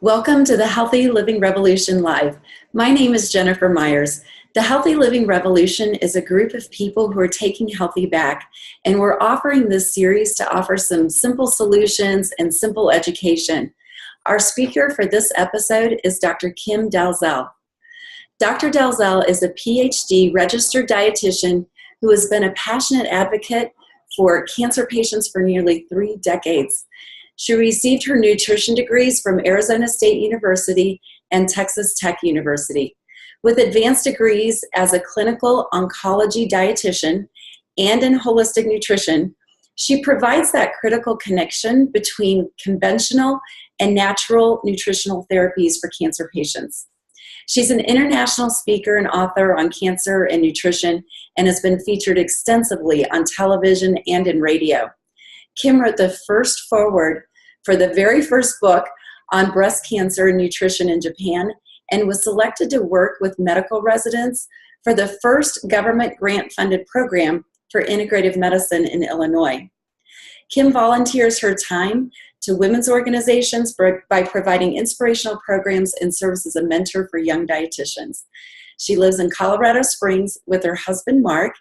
Welcome to the Healthy Living Revolution Live. My name is Jennifer Myers. The Healthy Living Revolution is a group of people who are taking healthy back, and we're offering this series to offer some simple solutions and simple education. Our speaker for this episode is Dr. Kim Dalzell. Dr. Dalzell is a PhD registered dietitian who has been a passionate advocate for cancer patients for nearly 3 decades. She received her nutrition degrees from Arizona State University and Texas Tech University. With advanced degrees as a clinical oncology dietitian and in holistic nutrition, she provides that critical connection between conventional and natural nutritional therapies for cancer patients. She's an international speaker and author on cancer and nutrition and has been featured extensively on television and in radio. Kim wrote the first foreword for the very first book on breast cancer and nutrition in Japan and was selected to work with medical residents for the first government grant-funded program for integrative medicine in Illinois. Kim volunteers her time to women's organizations by providing inspirational programs and serves as a mentor for young dietitians. She lives in Colorado Springs with her husband, Mark,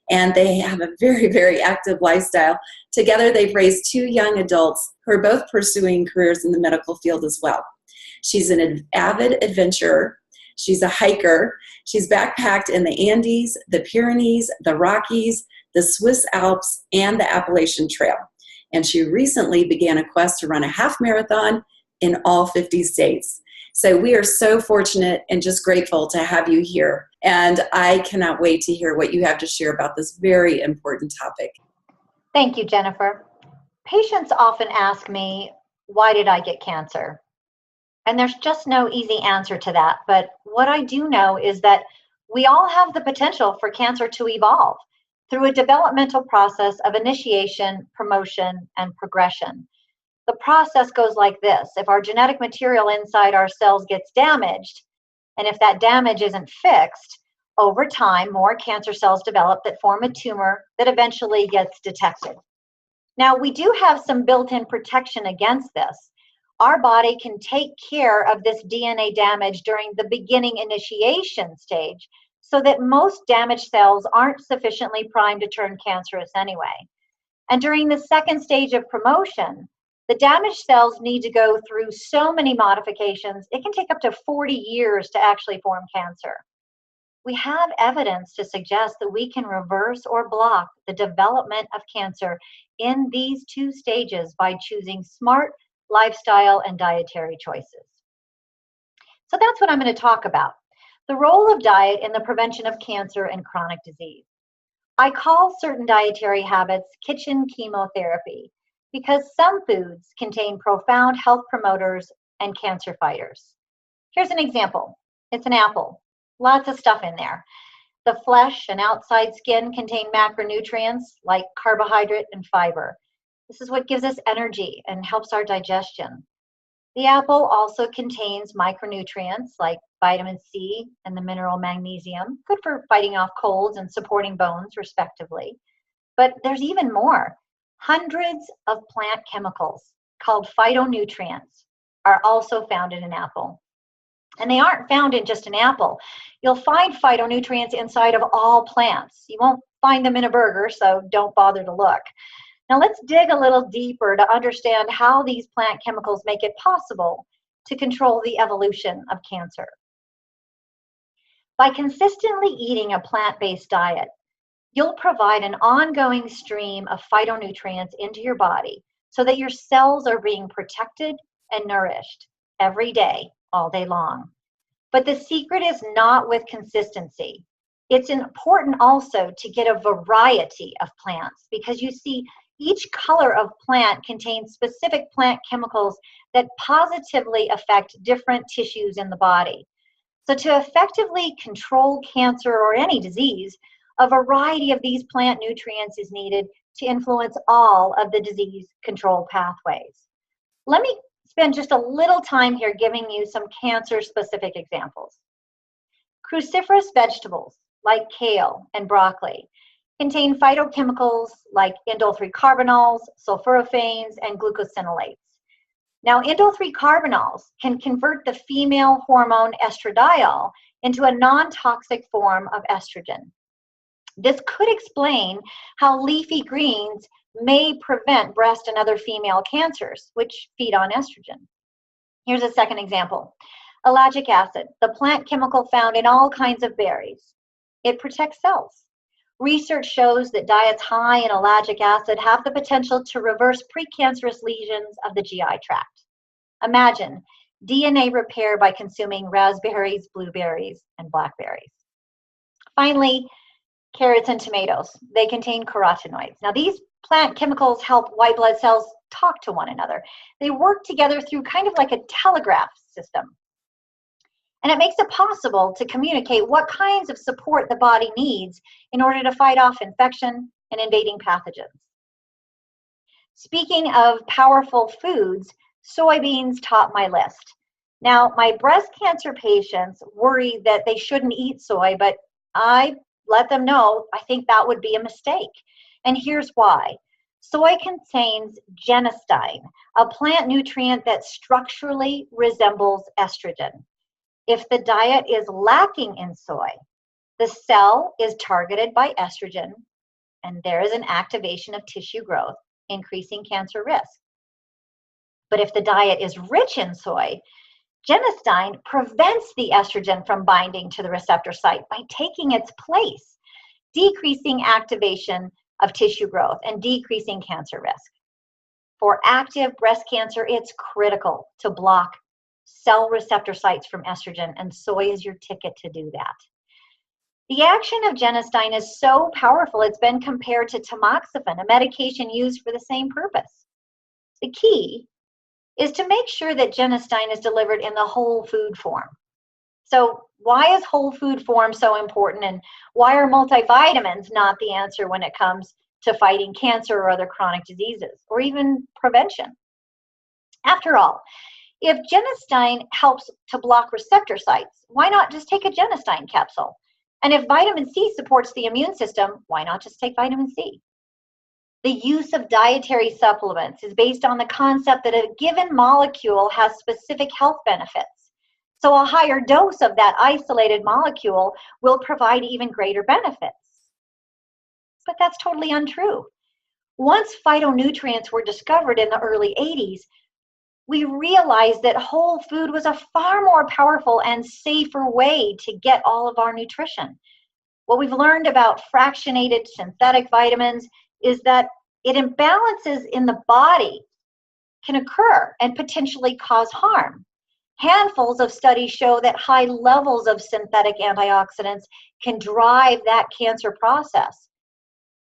and they have a very, very active lifestyle. Together, they've raised 2 young adults who are both pursuing careers in the medical field as well. She's an avid adventurer. She's a hiker. She's backpacked in the Andes, the Pyrenees, the Rockies, the Swiss Alps, and the Appalachian Trail. And she recently began a quest to run a half marathon in all 50 states. So we are so fortunate and just grateful to have you here. And I cannot wait to hear what you have to share about this very important topic. Thank you, Jennifer. Patients often ask me, why did I get cancer? And there's just no easy answer to that. But what I do know is that we all have the potential for cancer to evolve through a developmental process of initiation, promotion, and progression. The process goes like this. If our genetic material inside our cells gets damaged, and if that damage isn't fixed, over time, more cancer cells develop that form a tumor that eventually gets detected. Now, we do have some built-in protection against this. Our body can take care of this DNA damage during the beginning initiation stage so that most damaged cells aren't sufficiently primed to turn cancerous anyway. And during the second stage of promotion, the damaged cells need to go through so many modifications, it can take up to 40 years to actually form cancer. We have evidence to suggest that we can reverse or block the development of cancer in these 2 stages by choosing smart lifestyle and dietary choices. So that's what I'm going to talk about, the role of diet in the prevention of cancer and chronic disease. I call certain dietary habits kitchen chemotherapy, because some foods contain profound health promoters and cancer fighters. Here's an example. It's an apple. Lots of stuff in there. The flesh and outside skin contain macronutrients like carbohydrate and fiber. This is what gives us energy and helps our digestion. The apple also contains micronutrients like vitamin C and the mineral magnesium, good for fighting off colds and supporting bones, respectively. But there's even more. Hundreds of plant chemicals called phytonutrients are also found in an apple. And they aren't found in just an apple. You'll find phytonutrients inside of all plants. You won't find them in a burger, so don't bother to look. Now let's dig a little deeper to understand how these plant chemicals make it possible to control the evolution of cancer. By consistently eating a plant-based diet, you'll provide an ongoing stream of phytonutrients into your body so that your cells are being protected and nourished every day, all day long. But the secret is not with consistency. It's important also to get a variety of plants because you see, each color of plant contains specific plant chemicals that positively affect different tissues in the body. So to effectively control cancer or any disease, a variety of these plant nutrients is needed to influence all of the disease control pathways. Let me spend just a little time here giving you some cancer-specific examples. Cruciferous vegetables like kale and broccoli contain phytochemicals like indole 3 carbanols, sulforaphanes, and glucosinolates. Now, indole-3 carbinols can convert the female hormone estradiol into a non-toxic form of estrogen. This could explain how leafy greens may prevent breast and other female cancers, which feed on estrogen. Here's a second example. Ellagic acid, the plant chemical found in all kinds of berries. It protects cells. Research shows that diets high in ellagic acid have the potential to reverse precancerous lesions of the GI tract. Imagine DNA repair by consuming raspberries, blueberries, and blackberries. Finally, carrots and tomatoes. They contain carotenoids. Now, these plant chemicals help white blood cells talk to one another. They work together through kind of like a telegraph system. And it makes it possible to communicate what kinds of support the body needs in order to fight off infection and invading pathogens. Speaking of powerful foods, soybeans top my list. Now, my breast cancer patients worry that they shouldn't eat soy, but I let them know I think that would be a mistake. And here's why. Soy contains Genestein, a plant nutrient that structurally resembles estrogen. If the diet is lacking in soy, the cell is targeted by estrogen, and there is an activation of tissue growth, increasing cancer risk. But if the diet is rich in soy, Genestein prevents the estrogen from binding to the receptor site by taking its place, decreasing activation of tissue growth and decreasing cancer risk. For active breast cancer, it's critical to block cell receptor sites from estrogen, and soy is your ticket to do that. The action of Genestein is so powerful, it's been compared to tamoxifen, a medication used for the same purpose. The key is to make sure that Genestein is delivered in the whole food form. So why is whole food form so important, and why are multivitamins not the answer when it comes to fighting cancer or other chronic diseases, or even prevention? After all, if Genestein helps to block receptor sites, why not just take a Genestein capsule? And if vitamin C supports the immune system, why not just take vitamin C? The use of dietary supplements is based on the concept that a given molecule has specific health benefits. So a higher dose of that isolated molecule will provide even greater benefits. But that's totally untrue. Once phytonutrients were discovered in the early 80s, we realized that whole food was a far more powerful and safer way to get all of our nutrition. What we've learned about fractionated synthetic vitamins is that imbalances in the body can occur and potentially cause harm. Handfuls of studies show that high levels of synthetic antioxidants can drive that cancer process.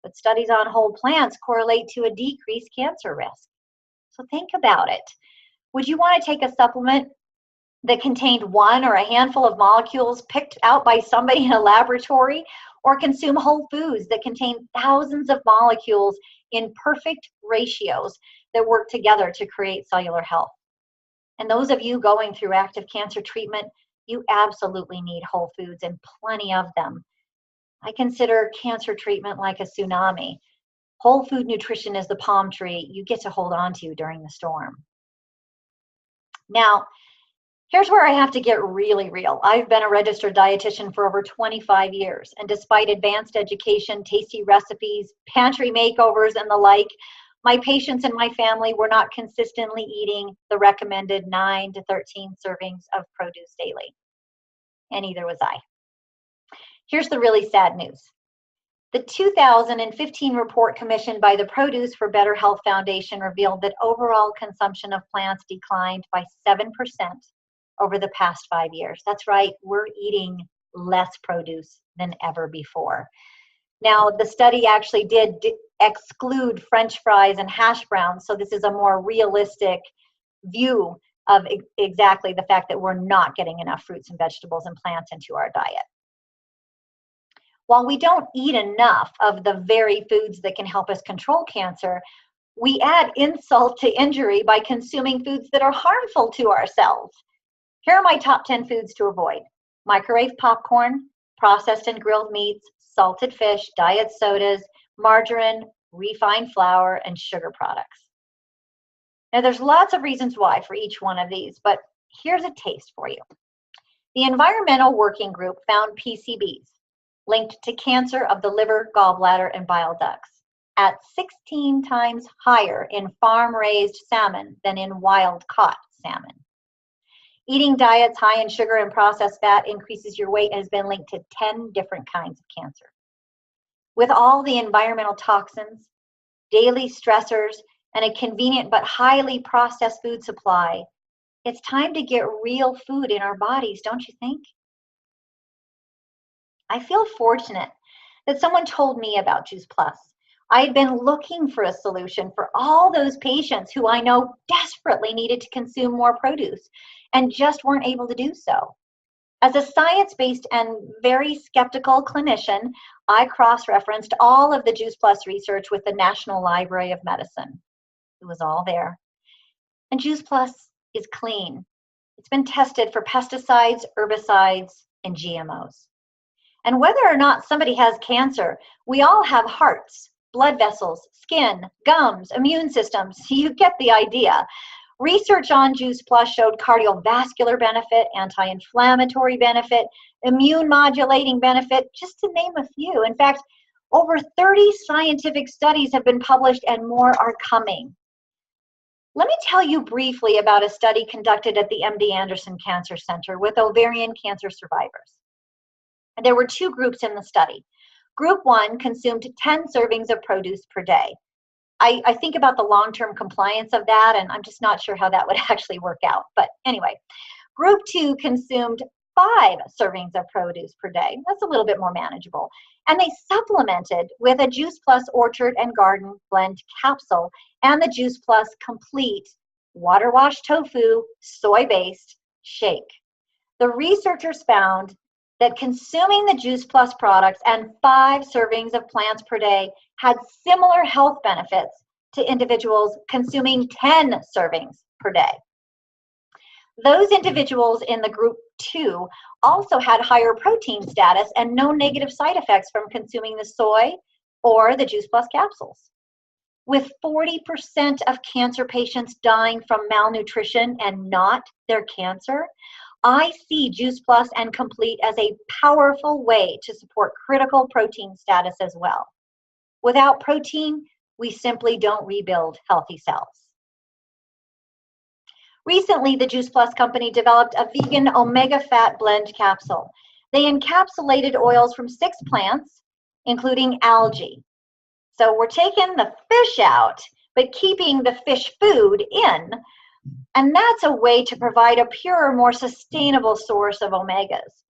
But studies on whole plants correlate to a decreased cancer risk. So think about it. Would you want to take a supplement that contained one or a handful of molecules picked out by somebody in a laboratory, or consume whole foods that contain thousands of molecules in perfect ratios that work together to create cellular health? And those of you going through active cancer treatment, you absolutely need whole foods, and plenty of them. I consider cancer treatment like a tsunami. Whole food nutrition is the palm tree you get to hold on to during the storm. Now, here's where I have to get really real. I've been a registered dietitian for over 25 years, and despite advanced education, tasty recipes, pantry makeovers, and the like, my patients and my family were not consistently eating the recommended 9 to 13 servings of produce daily, and neither was I. Here's the really sad news. The 2015 report commissioned by the Produce for Better Health Foundation revealed that overall consumption of plants declined by 7% over the past 5 years. That's right, we're eating less produce than ever before. Now, the study actually did exclude French fries and hash browns, so this is a more realistic view of exactly the fact that we're not getting enough fruits and vegetables and plants into our diet. While we don't eat enough of the very foods that can help us control cancer, we add insult to injury by consuming foods that are harmful to ourselves. Here are my top 10 foods to avoid: microwave popcorn, processed and grilled meats, salted fish, diet sodas, margarine, refined flour, and sugar products. Now, there's lots of reasons why for each one of these, but here's a taste for you. The Environmental Working Group found PCBs linked to cancer of the liver, gallbladder, and bile ducts at 16 times higher in farm-raised salmon than in wild-caught salmon. Eating diets high in sugar and processed fat increases your weight and has been linked to 10 different kinds of cancer. With all the environmental toxins, daily stressors, and a convenient but highly processed food supply, it's time to get real food in our bodies, don't you think? I feel fortunate that someone told me about Juice Plus. I had been looking for a solution for all those patients who I know desperately needed to consume more produce and just weren't able to do so. As a science-based and very skeptical clinician, I cross-referenced all of the Juice Plus research with the National Library of Medicine. It was all there. And Juice Plus is clean. It's been tested for pesticides, herbicides, and GMOs. And whether or not somebody has cancer, we all have hearts, blood vessels, skin, gums, immune systems. You get the idea. Research on Juice Plus showed cardiovascular benefit, anti-inflammatory benefit, immune modulating benefit, just to name a few. In fact, over 30 scientific studies have been published and more are coming. Let me tell you briefly about a study conducted at the MD Anderson Cancer Center with ovarian cancer survivors. And there were two groups in the study. Group 1 consumed 10 servings of produce per day. I think about the long-term compliance of that, and I'm just not sure how that would actually work out. But anyway, Group 2 consumed 5 servings of produce per day. That's a little bit more manageable. And they supplemented with a Juice Plus Orchard and Garden Blend capsule and the Juice Plus Complete Water Wash Tofu Soy-Based Shake. The researchers found that consuming the Juice Plus products and 5 servings of plants per day had similar health benefits to individuals consuming 10 servings per day. Those individuals in the group 2 also had higher protein status and no negative side effects from consuming the soy or the Juice Plus capsules. With 40% of cancer patients dying from malnutrition and not their cancer, I see Juice Plus and Complete as a powerful way to support critical protein status as well. Without protein, we simply don't rebuild healthy cells. Recently, the Juice Plus company developed a vegan omega fat blend capsule. They encapsulated oils from 6 plants, including algae. So we're taking the fish out, but keeping the fish food in. And that's a way to provide a purer, more sustainable source of omegas.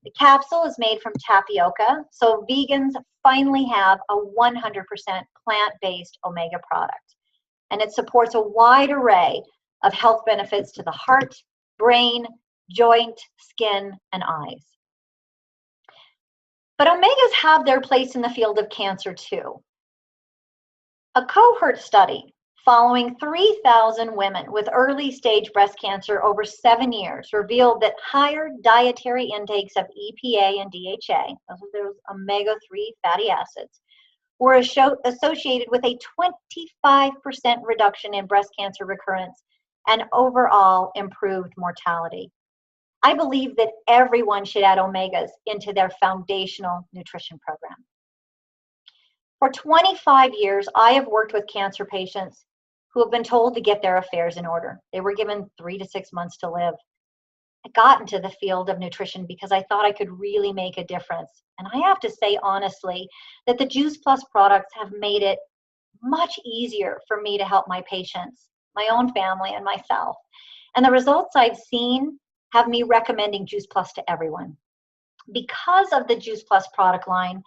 The capsule is made from tapioca, so vegans finally have a 100% plant-based omega product. And it supports a wide array of health benefits to the heart, brain, joint, skin, and eyes. But omegas have their place in the field of cancer too. A cohort study following 3,000 women with early stage breast cancer over 7 years revealed that higher dietary intakes of EPA and DHA, those omega-3 fatty acids, were associated with a 25% reduction in breast cancer recurrence and overall improved mortality. I believe that everyone should add omegas into their foundational nutrition program. For 25 years, I have worked with cancer patients who have been told to get their affairs in order. They were given 3 to 6 months to live. I got into the field of nutrition because I thought I could really make a difference. And I have to say honestly that the Juice Plus products have made it much easier for me to help my patients, my own family, and myself. And the results I've seen have me recommending Juice Plus to everyone. Because of the Juice Plus product line,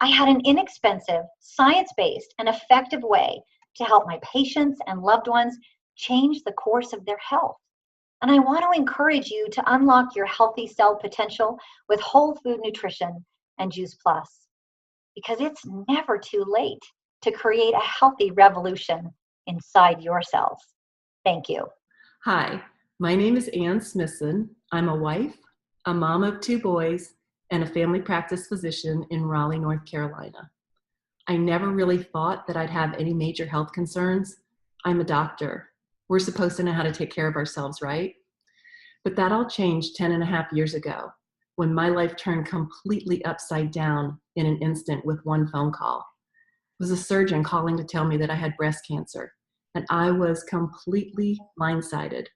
I had an inexpensive, science-based, and effective way to help my patients and loved ones change the course of their health. And I want to encourage you to unlock your healthy cell potential with whole food nutrition and Juice Plus, because it's never too late to create a healthy revolution inside your cells. Thank you. Hi, my name is Ann Smithson. I'm a wife, a mom of 2 boys, and a family practice physician in Raleigh, North Carolina. I never really thought that I'd have any major health concerns. I'm a doctor. We're supposed to know how to take care of ourselves, right? But that all changed 10.5 years ago when my life turned completely upside down in an instant with one phone call. It was a surgeon calling to tell me that I had breast cancer, and I was completely blindsided.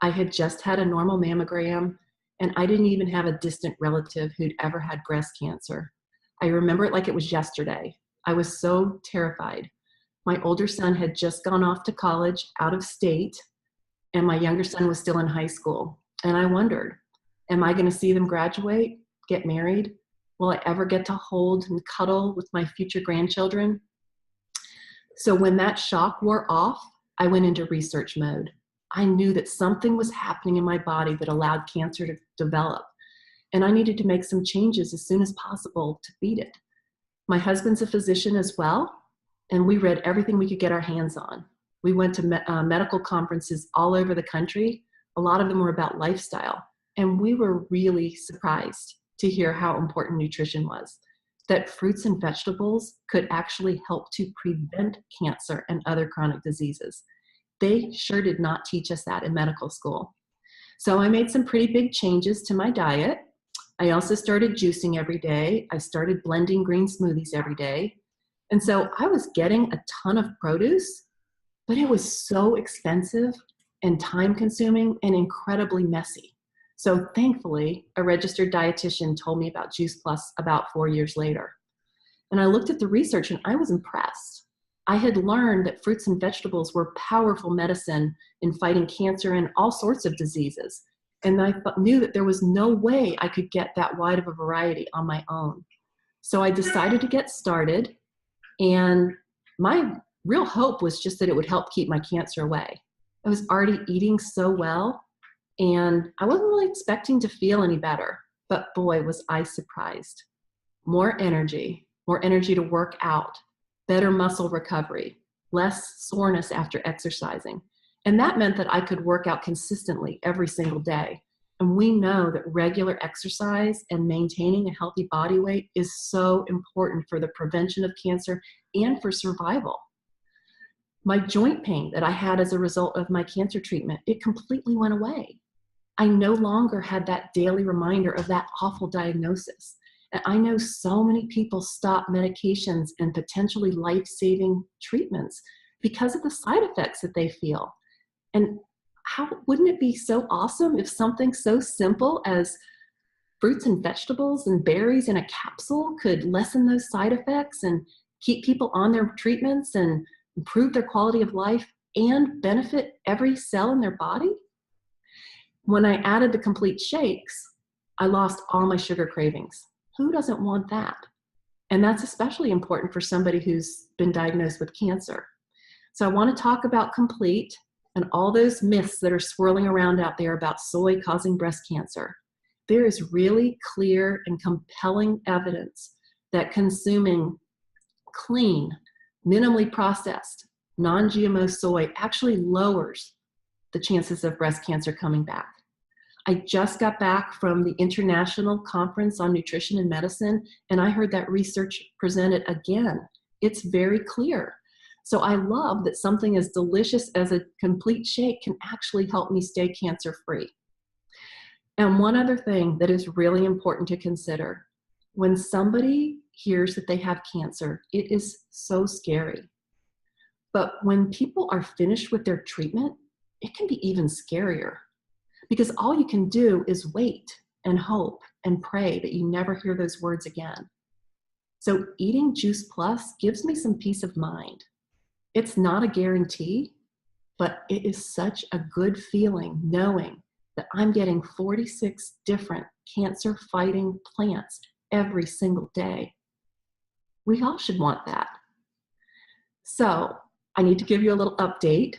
I had just had a normal mammogram, and I didn't even have a distant relative who'd ever had breast cancer. I remember it like it was yesterday. I was so terrified. My older son had just gone off to college out of state, and my younger son was still in high school. And I wondered, am I going to see them graduate, get married? Will I ever get to hold and cuddle with my future grandchildren? So when that shock wore off, I went into research mode. I knew that something was happening in my body that allowed cancer to develop, and I needed to make some changes as soon as possible to beat it. My husband's a physician as well, and we read everything we could get our hands on. We went to medical conferences all over the country. A lot of them were about lifestyle, and we were really surprised to hear how important nutrition was, that fruits and vegetables could actually help to prevent cancer and other chronic diseases. They sure did not teach us that in medical school. So I made some pretty big changes to my diet. I also started juicing every day. I started blending green smoothies every day. And so I was getting a ton of produce, but it was so expensive and time consuming and incredibly messy. So thankfully, a registered dietitian told me about Juice Plus about 4 years later. And I looked at the research and I was impressed. I had learned that fruits and vegetables were powerful medicine in fighting cancer and all sorts of diseases. And I knew that there was no way I could get that wide of a variety on my own. So I decided to get started, and my real hope was just that it would help keep my cancer away. I was already eating so well, and I wasn't really expecting to feel any better, but boy, was I surprised. More energy to work out, better muscle recovery, less soreness after exercising. And that meant that I could work out consistently every single day. And we know that regular exercise and maintaining a healthy body weight is so important for the prevention of cancer and for survival. My joint pain that I had as a result of my cancer treatment, it completely went away. I no longer had that daily reminder of that awful diagnosis. And I know so many people stop medications and potentially life-saving treatments because of the side effects that they feel. And how wouldn't it be so awesome if something so simple as fruits and vegetables and berries in a capsule could lessen those side effects and keep people on their treatments and improve their quality of life and benefit every cell in their body? When I added the complete shakes, I lost all my sugar cravings. Who doesn't want that? And that's especially important for somebody who's been diagnosed with cancer. So I want to talk about complete and all those myths that are swirling around out there about soy causing breast cancer. There is really clear and compelling evidence that consuming clean, minimally processed, non-GMO soy actually lowers the chances of breast cancer coming back. I just got back from the International Conference on Nutrition and Medicine, and I heard that research presented again. It's very clear. So I love that something as delicious as a complete shake can actually help me stay cancer-free. And one other thing that is really important to consider, when somebody hears that they have cancer, it is so scary. But when people are finished with their treatment, it can be even scarier, because all you can do is wait and hope and pray that you never hear those words again. So eating Juice Plus gives me some peace of mind. It's not a guarantee, but it is such a good feeling knowing that I'm getting 46 different cancer-fighting plants every single day. We all should want that. So I need to give you a little update.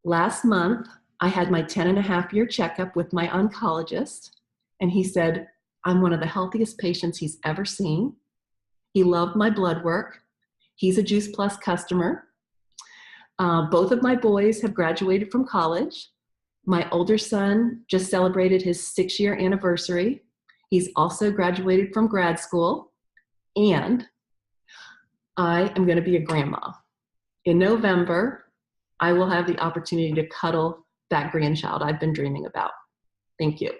Last month, I had my 10.5-year checkup with my oncologist, and he said, I'm one of the healthiest patients he's ever seen. He loved my blood work. He's a Juice Plus customer. Both of my boys have graduated from college. My older son just celebrated his 6-year anniversary. He's also graduated from grad school. And I am going to be a grandma. In November, I will have the opportunity to cuddle that grandchild I've been dreaming about. Thank you.